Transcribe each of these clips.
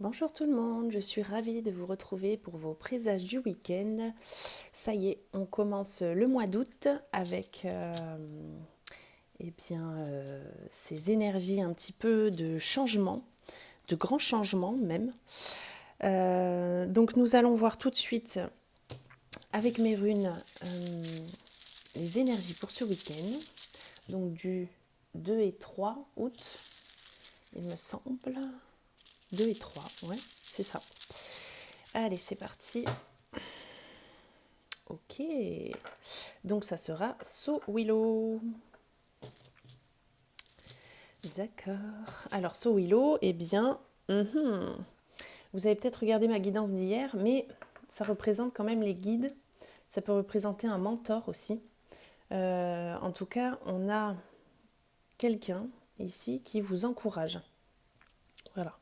Bonjour tout le monde, je suis ravie de vous retrouver pour vos présages du week-end. Ça y est, on commence le mois d'août avec ces énergies un petit peu de changement, de grands changements même. Donc nous allons voir tout de suite avec mes runes les énergies pour ce week-end. Donc du 2 et 3 août, il me semble. 2 et 3, ouais, c'est ça. Allez, c'est parti. Ok. Donc ça sera So Willow. D'accord. Alors So Willow, eh bien, vous avez peut-être regardé ma guidance d'hier, mais ça représente quand même les guides. Ça peut représenter un mentor aussi. En tout cas, on a quelqu'un ici qui vous encourage. Voilà.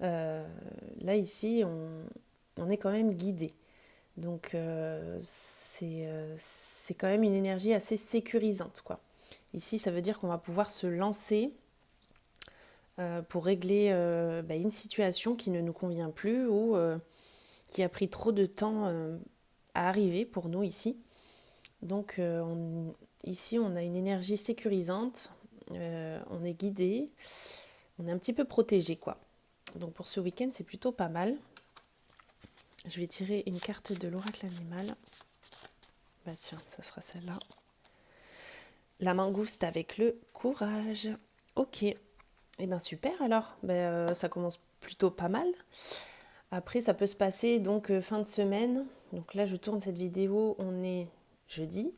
Là, ici, on est quand même guidé. Donc, c'est quand même une énergie assez sécurisante, quoi. Ici, ça veut dire qu'on va pouvoir se lancer pour régler une situation qui ne nous convient plus ou qui a pris trop de temps à arriver pour nous ici. Donc, ici, on a une énergie sécurisante, on est guidé, on est un petit peu protégé, quoi. Donc, pour ce week-end, c'est plutôt pas mal. Je vais tirer une carte de l'oracle animal. Bah tiens, ça sera celle-là. La mangouste avec le courage. Ok. Eh bien super alors. Ça commence plutôt pas mal. Après, ça peut se passer donc fin de semaine. Donc là, je tourne cette vidéo, on est jeudi.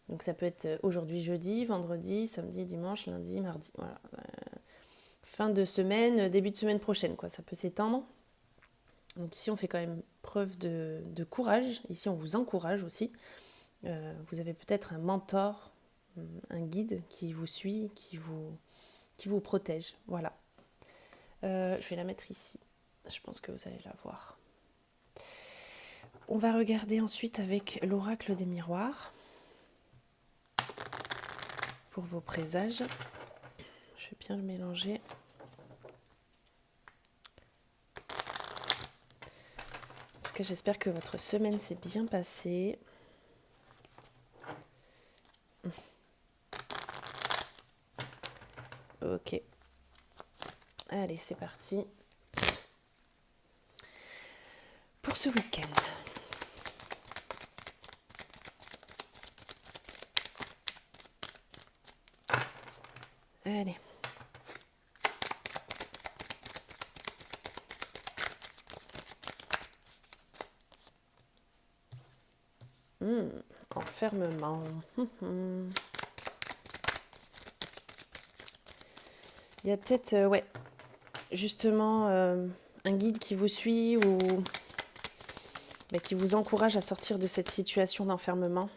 Donc ça peut être aujourd'hui jeudi, vendredi, samedi, dimanche, lundi, mardi. Voilà. Fin de semaine, début de semaine prochaine, quoi. Ça peut s'étendre. Donc ici, on fait quand même preuve de courage. Ici, on vous encourage aussi. Vous avez peut-être un mentor, un guide qui vous suit, qui vous protège. Voilà. Je vais la mettre ici. Je pense que vous allez la voir. On va regarder ensuite avec l'oracle des miroirs pour vos présages. Je vais bien le mélanger. En tout cas, j'espère que votre semaine s'est bien passée. Ok. Allez, c'est parti pour ce week-end. Allez. Enfermement. Il y a peut-être, justement, un guide qui vous suit ou qui vous encourage à sortir de cette situation d'enfermement.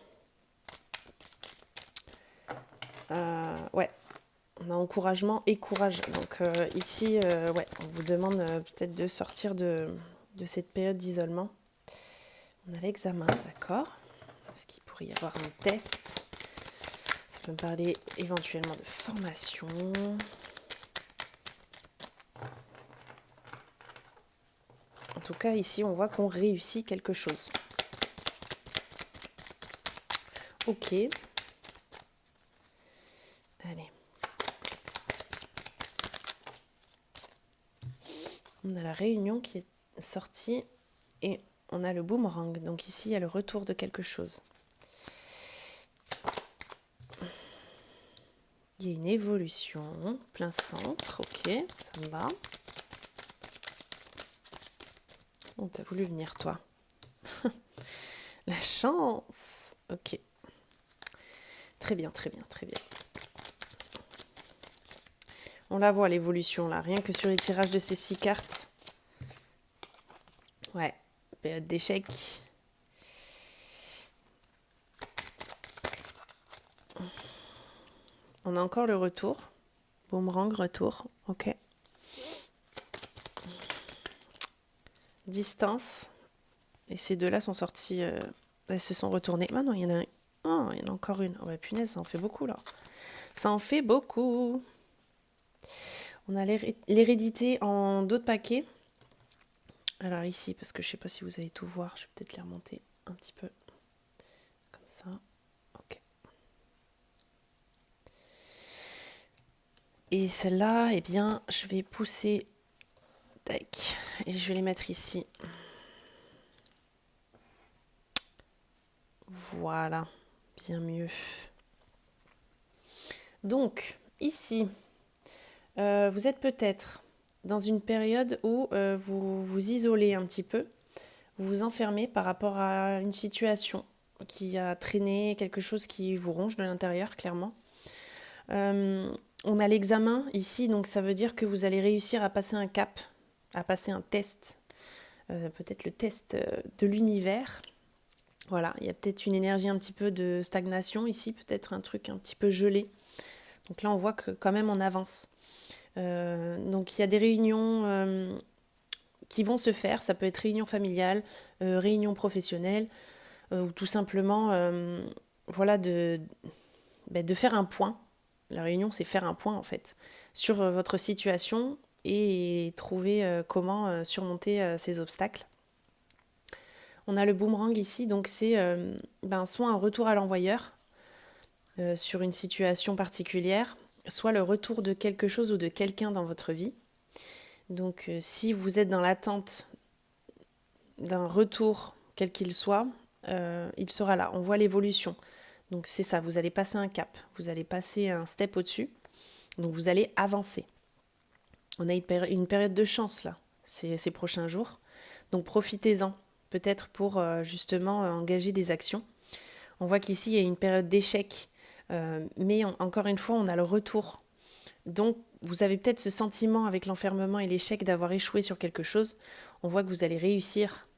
On a encouragement et courage. Donc ici, on vous demande peut-être de sortir de cette période d'isolement. On a l'examen, d'accord. Est-ce qu'il pourrait y avoir un test? Ça peut me parler éventuellement de formation. En tout cas, ici, on voit qu'on réussit quelque chose. Ok. Allez. On a la réunion qui est sortie et on a le boomerang. Donc ici, il y a le retour de quelque chose. Il y a une évolution, plein centre, ok, ça me va. On t'a voulu venir, toi. La chance. Ok. Très bien, très bien, très bien. On la voit, l'évolution, là. Rien que sur les tirages de ces 6 cartes. Ouais. Période d'échec. On a encore le retour. Boomerang, retour. Ok. Distance. Et ces deux-là sont sortis... elles se sont retournées. Ah non, il y en a... Oh, il y en a encore une. Oh, bah, punaise, ça en fait beaucoup, là. Ça en fait beaucoup. On a l'hérédité en d'autres paquets. Alors ici, parce que je ne sais pas si vous allez tout voir, je vais peut-être les remonter un petit peu. Comme ça. Ok. Et celle-là, eh bien, je vais pousser. Tac. Et je vais les mettre ici. Voilà. Bien mieux. Donc, ici, vous êtes peut-être dans une période où vous vous isolez un petit peu. Vous vous enfermez par rapport à une situation qui a traîné, quelque chose qui vous ronge de l'intérieur, clairement. On a l'examen ici, donc ça veut dire que vous allez réussir à passer un cap, à passer un test, peut-être le test de l'univers. Voilà, il y a peut-être une énergie un petit peu de stagnation ici, peut-être un truc un petit peu gelé. Donc là, on voit que quand même on avance. Donc il y a des réunions qui vont se faire, ça peut être réunion familiale, réunion professionnelle, ou tout simplement voilà, de faire un point. La réunion, c'est faire un point en fait sur votre situation et trouver comment surmonter ces obstacles. On a le boomerang ici, donc c'est soit un retour à l'envoyeur sur une situation particulière, soit le retour de quelque chose ou de quelqu'un dans votre vie. Donc si vous êtes dans l'attente d'un retour, quel qu'il soit, il sera là. On voit l'évolution. Donc c'est ça, vous allez passer un cap, vous allez passer un step au-dessus, donc vous allez avancer. On a une période de chance là, ces prochains jours. Donc profitez-en, peut-être pour justement engager des actions. On voit qu'ici, il y a une période d'échec, mais encore une fois, on a le retour. Donc vous avez peut-être ce sentiment avec l'enfermement et l'échec d'avoir échoué sur quelque chose. On voit que vous allez réussir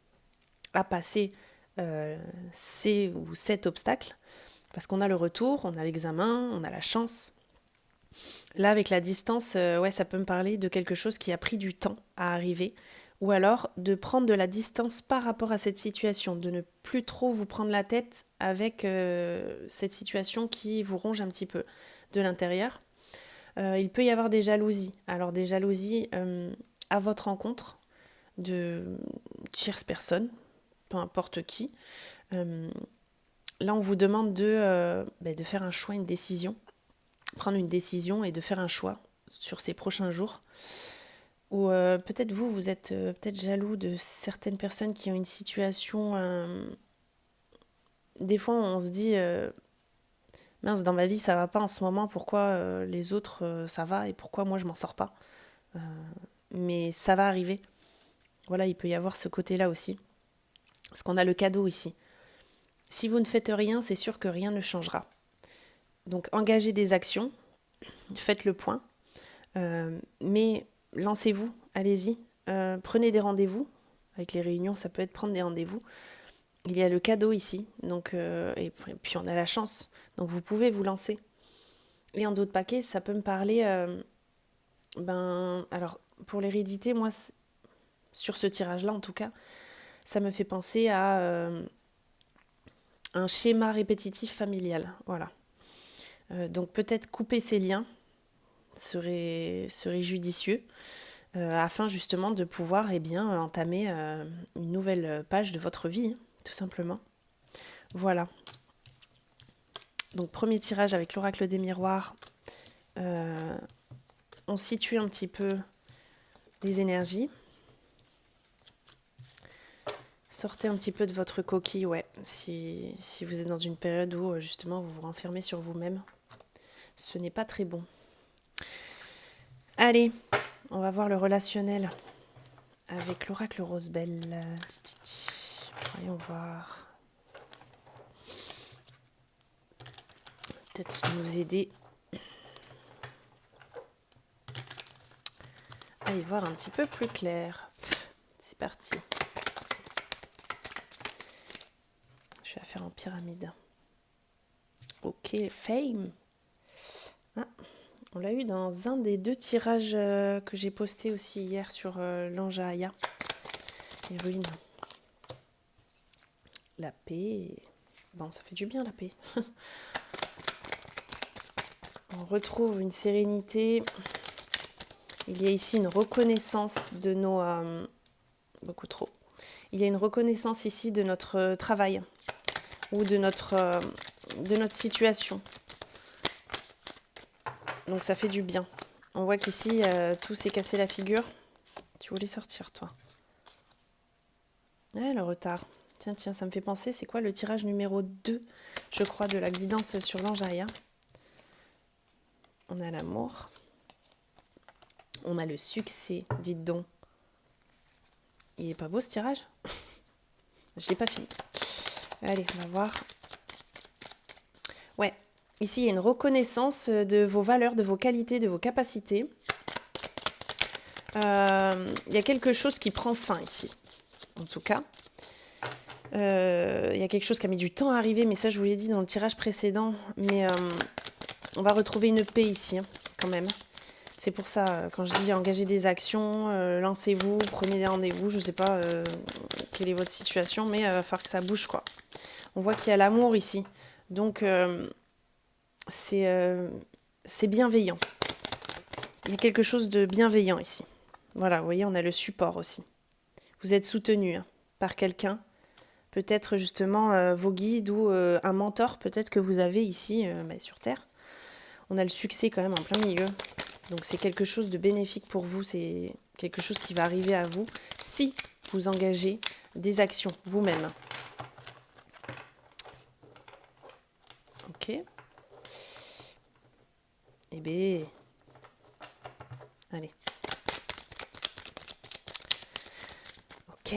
à passer ces ou cet obstacle. Parce qu'on a le retour, on a l'examen, on a la chance. Là, avec la distance, ouais, ça peut me parler de quelque chose qui a pris du temps à arriver. Ou alors de prendre de la distance par rapport à cette situation, de ne plus trop vous prendre la tête avec cette situation qui vous ronge un petit peu de l'intérieur. Il peut y avoir des jalousies. Alors des jalousies à votre rencontre de tierces personnes, peu importe qui. Là, on vous demande de faire un choix, une décision. Prendre une décision et de faire un choix sur ces prochains jours. Ou peut-être vous êtes peut-être jaloux de certaines personnes qui ont une situation... Des fois, on se dit, mince, dans ma vie, ça va pas en ce moment, pourquoi les autres, ça va et pourquoi moi, je m'en sors pas. Mais ça va arriver. Voilà, il peut y avoir ce côté-là aussi. Parce qu'on a le cadeau ici. Si vous ne faites rien, c'est sûr que rien ne changera. Donc engagez des actions, faites le point, mais lancez-vous, allez-y, prenez des rendez-vous. Avec les réunions, ça peut être prendre des rendez-vous. Il y a le cadeau ici, donc, et puis on a la chance, donc vous pouvez vous lancer. Et en d'autres paquets, ça peut me parler, alors pour l'hérédité, moi, sur ce tirage-là en tout cas, ça me fait penser à un schéma répétitif familial, voilà. Donc peut-être couper ces liens serait judicieux afin justement de pouvoir entamer une nouvelle page de votre vie, tout simplement. Voilà. Donc premier tirage avec l'oracle des miroirs. On situe un petit peu les énergies. Sortez un petit peu de votre coquille, ouais, si vous êtes dans une période où justement vous vous renfermez sur vous-même. Ce n'est pas très bon. Allez, on va voir le relationnel avec l'oracle Rosebelle. Voyons voir. Peut-être nous aider à y voir un petit peu plus clair. C'est parti. Je vais la faire en pyramide. Ok, Fame. Ah, on l'a eu dans un des 2 tirages que j'ai posté aussi hier sur l'ange Aya. Les ruines. La paix. Bon, ça fait du bien la paix. On retrouve une sérénité. Il y a ici une reconnaissance de beaucoup trop. Il y a une reconnaissance ici de notre travail ou de notre situation. Donc ça fait du bien. On voit qu'ici, tout s'est cassé la figure. Tu voulais sortir, toi. Ouais, le retard. Tiens, ça me fait penser, c'est quoi le tirage numéro 2, je crois, de la guidance sur l'ange Aya. On a l'amour. On a le succès, dites donc. Il est pas beau ce tirage? Je l'ai pas fini. Allez, on va voir. Ouais, ici il y a une reconnaissance de vos valeurs, de vos qualités, de vos capacités. Il y a quelque chose qui prend fin ici, en tout cas. Il y a quelque chose qui a mis du temps à arriver, mais ça je vous l'ai dit dans le tirage précédent. Mais on va retrouver une paix ici, hein, quand même. C'est pour ça, quand je dis engager des actions, lancez-vous, prenez des rendez-vous, je ne sais pas quelle est votre situation, mais il va falloir que ça bouge, quoi. On voit qu'il y a l'amour ici, donc c'est bienveillant. Il y a quelque chose de bienveillant ici. Voilà, vous voyez, on a le support aussi. Vous êtes soutenu par quelqu'un, peut-être justement vos guides ou un mentor peut-être que vous avez ici sur Terre. On a le succès quand même en plein milieu. Donc c'est quelque chose de bénéfique pour vous, c'est quelque chose qui va arriver à vous si vous engagez des actions vous-même. Ok. Eh bien, allez. Ok.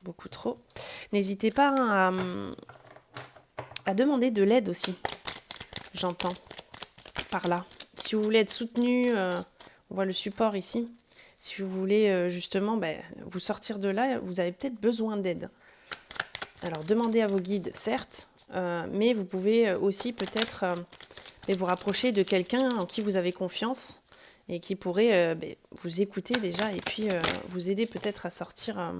Beaucoup trop. N'hésitez pas à demander de l'aide aussi. J'entends par là. Si vous voulez être soutenu, on voit le support ici. Si vous voulez justement vous sortir de là, vous avez peut-être besoin d'aide. Alors demandez à vos guides, certes, mais vous pouvez aussi peut-être vous rapprocher de quelqu'un en qui vous avez confiance et qui pourrait vous écouter déjà et puis vous aider peut-être à sortir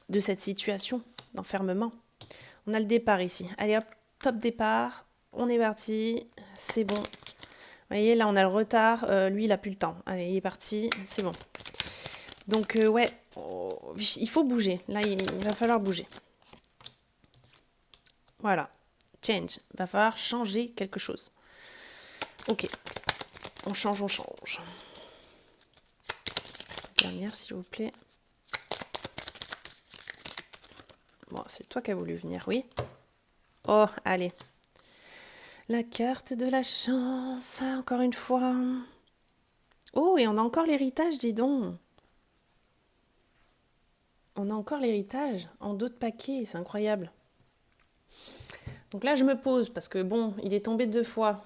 de cette situation d'enfermement. On a le départ ici. Allez hop, top départ. On est parti, c'est bon. Vous voyez, là, on a le retard. Lui, il n'a plus le temps. Allez, il est parti, c'est bon. Donc, il faut bouger. Là, il va falloir bouger. Voilà. Change. Il va falloir changer quelque chose. Ok. On change. Dernière, s'il vous plaît. Bon, c'est toi qui as voulu venir, oui? Oh, allez. La carte de la chance, encore une fois. Oh, et on a encore l'héritage, dis donc. On a encore l'héritage en d'autres paquets, c'est incroyable. Donc là, je me pose, parce que bon, il est tombé 2 fois.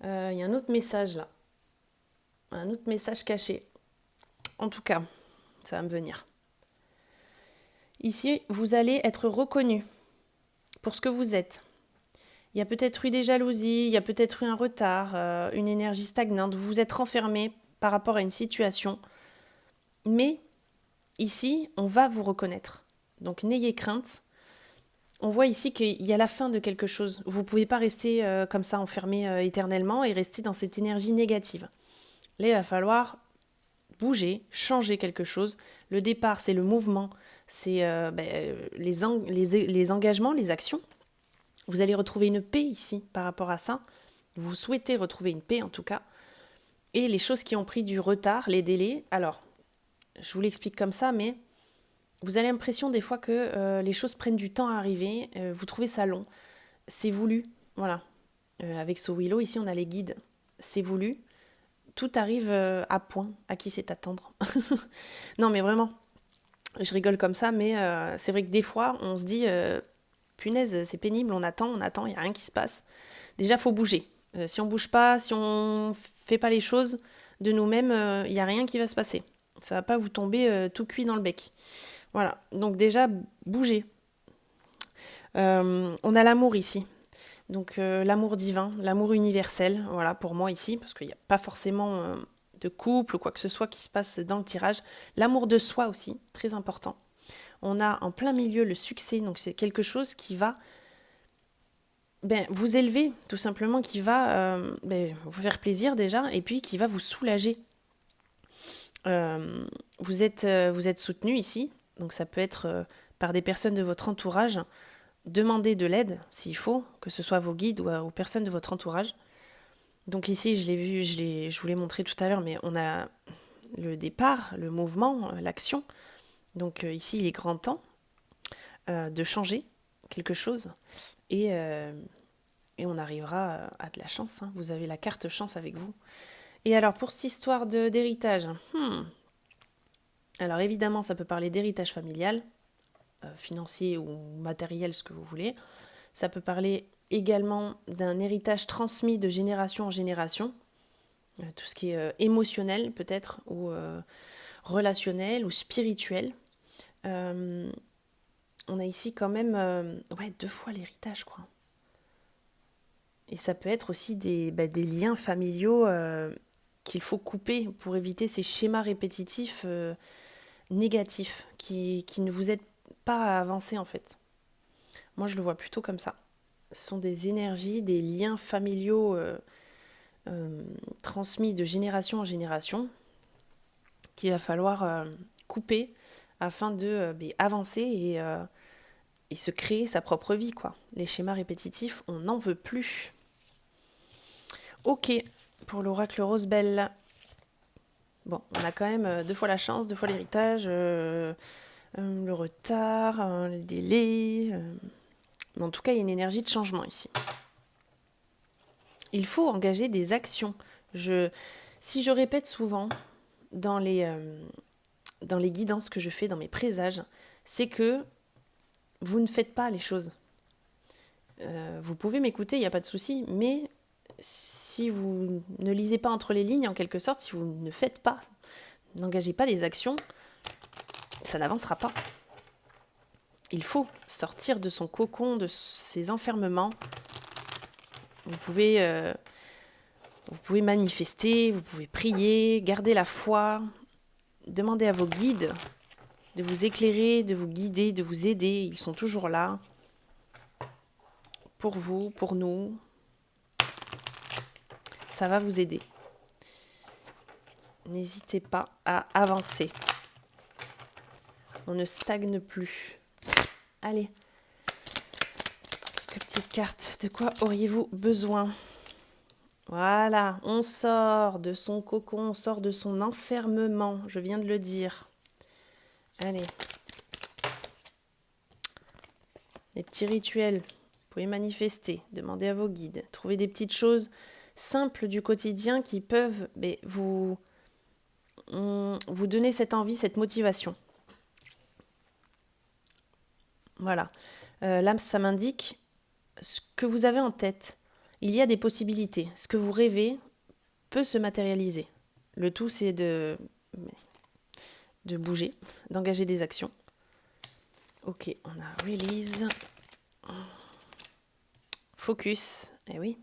Il y a un autre message là. Un autre message caché. En tout cas, ça va me venir. Ici, vous allez être reconnu pour ce que vous êtes. Il y a peut-être eu des jalousies, il y a peut-être eu un retard, une énergie stagnante. Vous vous êtes renfermé par rapport à une situation. Mais ici, on va vous reconnaître. Donc n'ayez crainte. On voit ici qu'il y a la fin de quelque chose. Vous ne pouvez pas rester comme ça enfermé éternellement et rester dans cette énergie négative. Là, il va falloir bouger, changer quelque chose. Le départ, c'est le mouvement, c'est les engagements, les actions. Vous allez retrouver une paix ici par rapport à ça. Vous souhaitez retrouver une paix en tout cas. Et les choses qui ont pris du retard, les délais, alors, je vous l'explique comme ça, mais vous avez l'impression des fois que les choses prennent du temps à arriver, vous trouvez ça long. C'est voulu, voilà. Avec So Willow, ici on a les guides. C'est voulu. Tout arrive à point, à qui c'est attendre. Non mais vraiment, je rigole comme ça, mais c'est vrai que des fois on se dit... punaise, c'est pénible, on attend, il n'y a rien qui se passe. Déjà, il faut bouger. Si on ne bouge pas, si on ne fait pas les choses de nous-mêmes, il n'y a rien qui va se passer. Ça ne va pas vous tomber tout cuit dans le bec. Voilà, donc déjà, bougez. On a l'amour ici. Donc l'amour divin, l'amour universel, voilà, pour moi ici, parce qu'il n'y a pas forcément de couple ou quoi que ce soit qui se passe dans le tirage. L'amour de soi aussi, très important. On a en plein milieu le succès, donc c'est quelque chose qui va vous élever, tout simplement, qui va vous faire plaisir déjà, et puis qui va vous soulager. Vous êtes soutenu ici, donc ça peut être par des personnes de votre entourage. Demandez de l'aide s'il faut, que ce soit vos guides ou aux personnes de votre entourage. Donc ici, je l'ai vu, je vous l'ai montré tout à l'heure, mais on a le départ, le mouvement, l'action. Donc ici, il est grand temps de changer quelque chose et on arrivera à de la chance. Hein. Vous avez la carte chance avec vous. Et alors, pour cette histoire d'héritage, alors évidemment, ça peut parler d'héritage familial, financier ou matériel, ce que vous voulez. Ça peut parler également d'un héritage transmis de génération en génération, tout ce qui est émotionnel peut-être, ou relationnel, ou spirituel. On a ici quand même 2 fois l'héritage, quoi. Et ça peut être aussi des liens familiaux qu'il faut couper pour éviter ces schémas répétitifs négatifs qui ne vous aident pas à avancer en fait. Moi je le vois plutôt comme ça. Ce sont des énergies, des liens familiaux transmis de génération en génération qu'il va falloir couper afin de avancer et se créer sa propre vie, quoi. Les schémas répétitifs, on n'en veut plus. Ok, pour l'oracle Rosebelle. Bon, on a quand même 2 fois la chance, 2 fois l'héritage, le retard, le délai. Mais en tout cas, il y a une énergie de changement ici. Il faut engager des actions. Si je répète souvent dans les guidances que je fais, dans mes présages, c'est que vous ne faites pas les choses. Vous pouvez m'écouter, il n'y a pas de souci, mais si vous ne lisez pas entre les lignes, en quelque sorte, si vous ne faites pas, n'engagez pas des actions, ça n'avancera pas. Il faut sortir de son cocon, de ses enfermements. Vous pouvez manifester, vous pouvez prier, garder la foi, demander à vos guides de vous éclairer, de vous guider, de vous aider. Ils sont toujours là pour vous, pour nous. Ça va vous aider. N'hésitez pas à avancer. On ne stagne plus. Allez, quelques petites cartes. De quoi auriez-vous besoin ? Voilà, on sort de son cocon, on sort de son enfermement. Je viens de le dire. Allez. Les petits rituels. Vous pouvez manifester, demander à vos guides. Trouver des petites choses simples du quotidien qui peuvent vous donner cette envie, cette motivation. Voilà. Là, ça m'indique ce que vous avez en tête. Il y a des possibilités. Ce que vous rêvez peut se matérialiser. Le tout, c'est de bouger, d'engager des actions. Ok, on a release. Focus. Eh oui.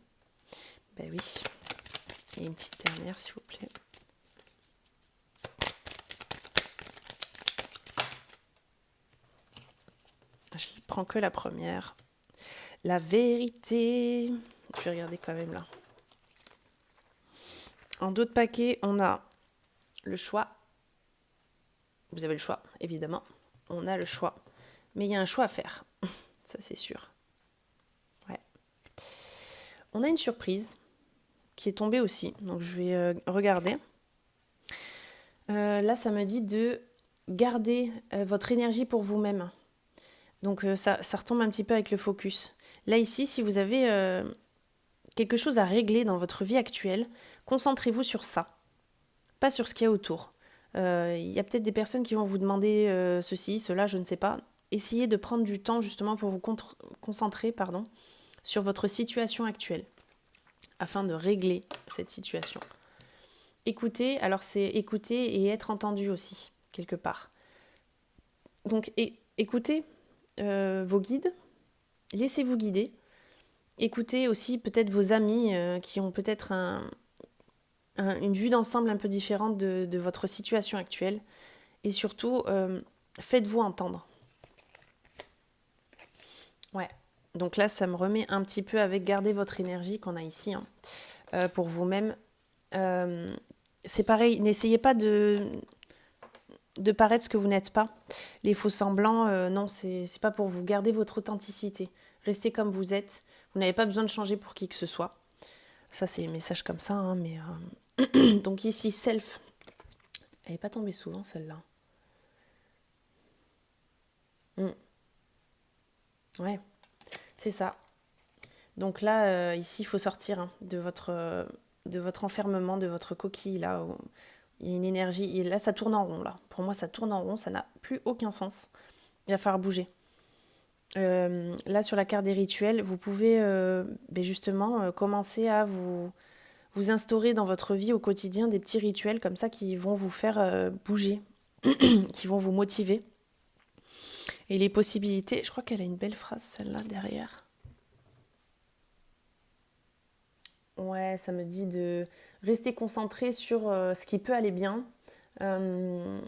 Ben oui. Et une petite dernière, s'il vous plaît. Je ne prends que la première. La vérité. Je vais regarder quand même là. En dos de paquet, on a le choix. Vous avez le choix, évidemment. On a le choix. Mais il y a un choix à faire. Ça, c'est sûr. Ouais. On a une surprise qui est tombée aussi. Donc, je vais regarder. Là, ça me dit de garder votre énergie pour vous-même. Donc, ça retombe un petit peu avec le focus. Là, ici, si vous avez quelque chose à régler dans votre vie actuelle, concentrez-vous sur ça. Pas sur ce qu'il y a autour. Il y a peut-être des personnes qui vont vous demander ceci, cela, je ne sais pas. Essayez de prendre du temps justement pour vous concentrer sur votre situation actuelle afin de régler cette situation. Écouter, alors c'est écouter et être entendu aussi, quelque part. Donc écoutez vos guides, laissez-vous guider. Écoutez aussi peut-être vos amis qui ont peut-être une vue d'ensemble un peu différente de votre situation actuelle. Et surtout, faites-vous entendre. Ouais. Donc là, ça me remet un petit peu avec garder votre énergie qu'on a ici pour vous-même. C'est pareil, n'essayez pas de paraître ce que vous n'êtes pas. Les faux semblants, non, c'est pas pour vous. Gardez votre authenticité. Restez comme vous êtes. Vous n'avez pas besoin de changer pour qui que ce soit. Ça, c'est un message comme ça, hein, mais... Donc ici, self. Elle n'est pas tombée souvent, celle-là. Ouais, c'est ça. Donc là, ici, il faut sortir hein, de votre enfermement, de votre coquille, là. Où il y a une énergie. Et là, ça tourne en rond, là. Pour moi, ça tourne en rond. Ça n'a plus aucun sens. Il va falloir bouger. Là, sur la carte des rituels, vous pouvez justement commencer à vous instaurer dans votre vie au quotidien des petits rituels comme ça qui vont vous faire bouger, qui vont vous motiver. Et les possibilités, je crois qu'elle a une belle phrase celle-là derrière. Ouais, ça me dit de rester concentré sur ce qui peut aller bien. Euh,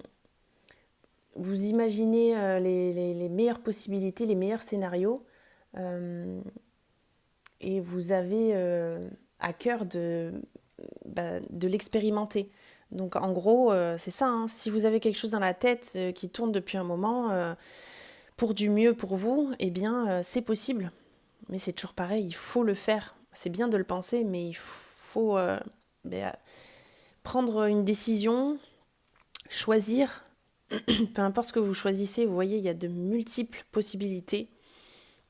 Vous imaginez les meilleures possibilités, les meilleurs scénarios. euh, et vous avez à cœur de l'expérimenter. Donc en gros, c'est ça. Hein. Si vous avez quelque chose dans la tête qui tourne depuis un moment, pour du mieux pour vous, eh bien c'est possible. Mais c'est toujours pareil, il faut le faire. C'est bien de le penser, mais il faut ben, prendre une décision, choisir. Peu importe ce que vous choisissez, vous voyez, il y a de multiples possibilités.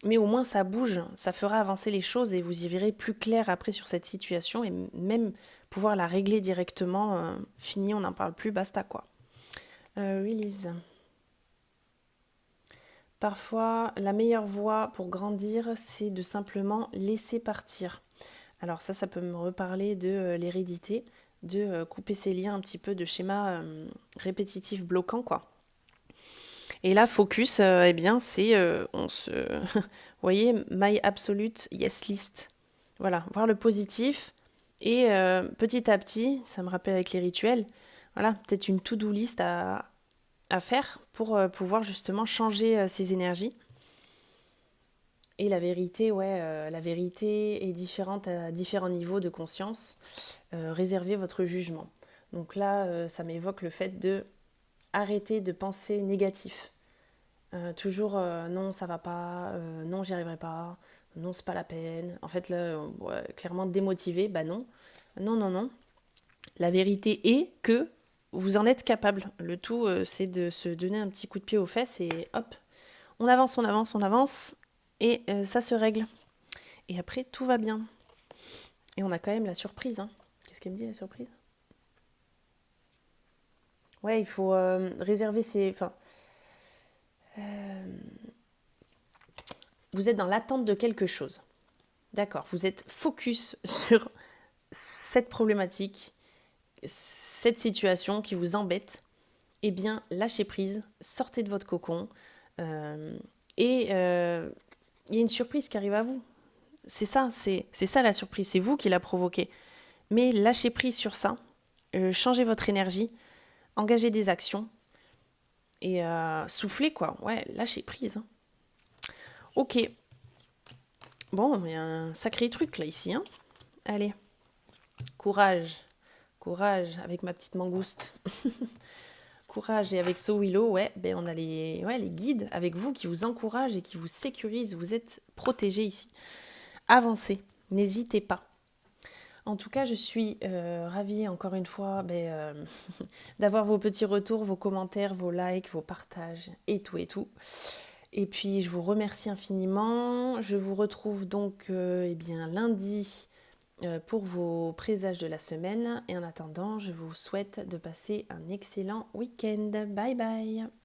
Mais au moins ça bouge, ça fera avancer les choses et vous y verrez plus clair après sur cette situation et même pouvoir la régler directement. Fini, on n'en parle plus, basta quoi. Release. Parfois, la meilleure voie pour grandir, c'est de simplement laisser partir. Alors ça peut me reparler de l'hérédité, de couper ces liens un petit peu de schémas répétitifs bloquants quoi. Et là, focus, eh bien, c'est, vous voyez, my absolute yes list. Voilà, voir le positif. Et petit à petit, ça me rappelle avec les rituels, voilà, peut-être une to-do list à faire pour pouvoir justement changer ces énergies. Et la vérité, ouais, la vérité est différente à différents niveaux de conscience. Réservez votre jugement. Donc là, ça m'évoque le fait de arrêter de penser négatif. Toujours non, ça va pas, non, j'y arriverai pas, non, c'est pas la peine. En fait, là, ouais, clairement démotivé, bah non. Non, non, non. La vérité est que vous en êtes capable. Le tout, c'est de se donner un petit coup de pied aux fesses et hop, on avance, on avance, on avance et ça se règle. Et après, tout va bien. Et on a quand même la surprise. Hein. Qu'est-ce qu'elle me dit, la surprise? Ouais, il faut réserver ses... Enfin, vous êtes dans l'attente de quelque chose. D'accord, vous êtes focus sur cette problématique, cette situation qui vous embête. Eh bien, lâchez prise, sortez de votre cocon euh, et il y a une surprise qui arrive à vous. C'est ça la surprise, c'est vous qui la provoquez. Mais lâchez prise sur ça, changez votre énergie, engagez des actions et soufflez quoi. Ouais, lâchez prise. Hein. Ok, bon, il y a un sacré truc là ici. Hein. Allez, courage, courage avec ma petite mangouste. Courage et avec So Willow, ouais, ben on a les guides avec vous qui vous encouragent et qui vous sécurisent. Vous êtes protégés ici. Avancez, n'hésitez pas. En tout cas, je suis ravie encore une fois d'avoir vos petits retours, vos commentaires, vos likes, vos partages et tout et tout. Et puis je vous remercie infiniment. Je vous retrouve donc lundi pour vos présages de la semaine. Et en attendant, je vous souhaite de passer un excellent week-end. Bye bye.